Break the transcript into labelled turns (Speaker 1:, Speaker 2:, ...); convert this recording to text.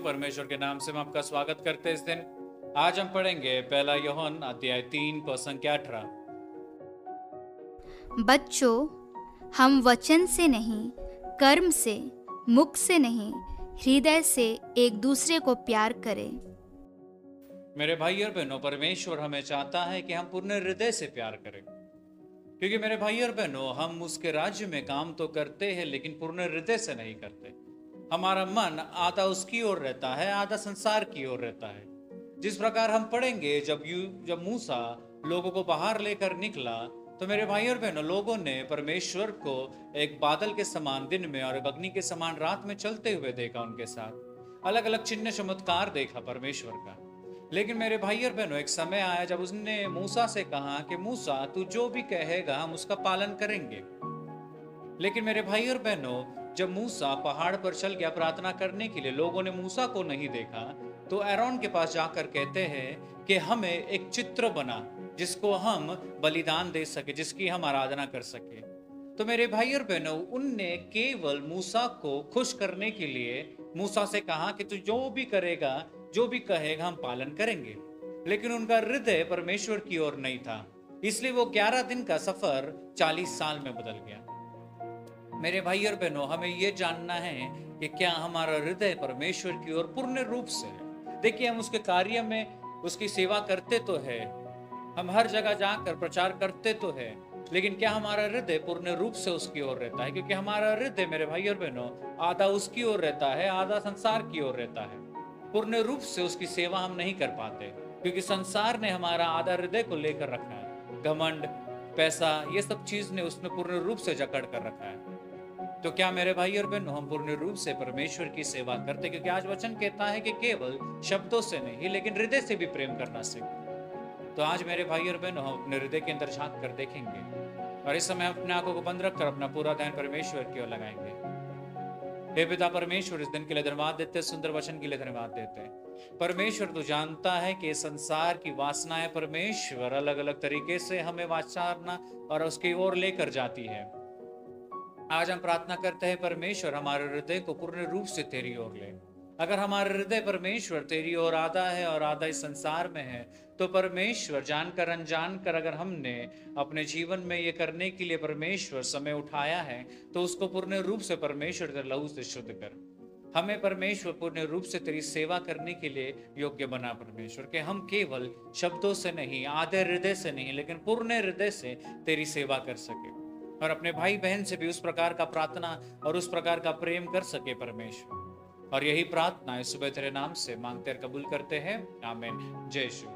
Speaker 1: परमेश्वर के नाम से हम आपका स्वागत करते हैं इस दिन। आज हम पढ़ेंगे पहला यूहन्ना अध्याय 3 पद संख्या 18।
Speaker 2: बच्चों, हम वचन से नहीं, कर्म से, मुख से नहीं, हृदय से एक दूसरे को प्यार करें।
Speaker 1: मेरे भाई और बहनों, परमेश्वर हमें चाहता है कि हम पूर्ण हृदय से प्यार करें, क्योंकि मेरे भाई और बहनों, हम उसके राज्य में काम तो करते हैं लेकिन पूर्ण हृदय से नहीं करते। हमारा मन आधा उसकी ओर रहता है, आधा संसार की ओर रहता है। जिस प्रकार हम पढ़ेंगे, जब मूसा लोगों को बाहर लेकर निकला, तो मेरे भाई और बहनों, लोगों ने परमेश्वर को एक बादल के समान दिन में और एक अग्नि के समान रात में चलते हुए देखा। उनके साथ अलग अलग चिन्ह चमत्कार देखा परमेश्वर का। लेकिन मेरे भाई और बहनों, एक समय आया जब उसने मूसा से कहा कि मूसा, तू जो भी कहेगा हम उसका पालन करेंगे। लेकिन मेरे भाई और बहनों, जब मूसा पहाड़ पर चल गया प्रार्थना करने के लिए, लोगों ने मूसा को नहीं देखा, तो एरोन के पास जाकर कहते हैं कि हमें एक चित्र बना जिसको हम बलिदान दे सके, जिसकी हम आराधना कर सके। तो मेरे भाई और बहनों, उनने केवल मूसा को खुश करने के लिए मूसा से कहा कि तू जो भी करेगा, जो भी कहेगा हम पालन करेंगे। लेकिन उनका हृदय परमेश्वर की ओर नहीं था, इसलिए वो 11 दिन का सफर 40 साल में बदल गया। मेरे भाई और बहनों, हमें ये जानना है कि क्या हमारा हृदय परमेश्वर की ओर पूर्ण रूप से है। देखिए, हम उसके कार्य में उसकी सेवा करते तो है, हम हर जगह जाकर प्रचार करते तो है, लेकिन क्या हमारा हृदय पूर्ण रूप से उसकी ओर रहता है? क्योंकि हमारा हृदय मेरे भाई और बहनों, आधा उसकी ओर रहता है, आधा संसार की ओर रहता है। पूर्ण रूप से उसकी सेवा हम नहीं कर पाते, क्योंकि संसार ने हमारा आधा हृदय को लेकर रखा है। घमंड, पैसा, ये सब चीज ने उसने पूर्ण रूप से जकड़ कर रखा है। तो क्या मेरे भाई और बहनों, हम पूर्ण रूप से परमेश्वर की सेवा करते? क्योंकि आज वचन कहता है कि केवल शब्दों से नहीं, लेकिन हृदय से भी प्रेम करना सीखो। तो आज मेरे भाई और बहनों, हम अपने हृदय के अंदर झांक कर देखेंगे और इस समय अपने आंखों को बंद रखकर अपना पूरा ध्यान परमेश्वर की ओर लगाएंगे। हे पिता परमेश्वर, इस दिन के लिए धन्यवाद देते, सुंदर वचन के लिए धन्यवाद देते। परमेश्वर, तू जानता है कि संसार की वासनाएं परमेश्वर अलग अलग तरीके से हमें वाचारना और उसकी ओर लेकर जाती है। आज हम प्रार्थना करते हैं परमेश्वर, हमारे हृदय को पूर्ण रूप से तेरी ओर ले। अगर हमारा हृदय परमेश्वर तेरी ओर आधा है और आधा इस संसार में है, तो परमेश्वर जानकर अनजान कर अगर हमने अपने जीवन में ये करने के लिए परमेश्वर समय उठाया है, तो उसको पूर्ण रूप से परमेश्वर तेरे लहू से शुद्ध कर। हमें परमेश्वर पूर्ण रूप से तेरी सेवा करने के लिए योग्य बना परमेश्वर, कि हम केवल शब्दों से नहीं, आधे हृदय से नहीं, लेकिन पूर्ण हृदय से तेरी सेवा कर सके और अपने भाई बहन से भी उस प्रकार का प्रार्थना और उस प्रकार का प्रेम कर सके परमेश्वर। और यही प्रार्थना इस सुबह तेरे नाम से मांगते और कबूल करते हैं, आमीन। जय यीशु।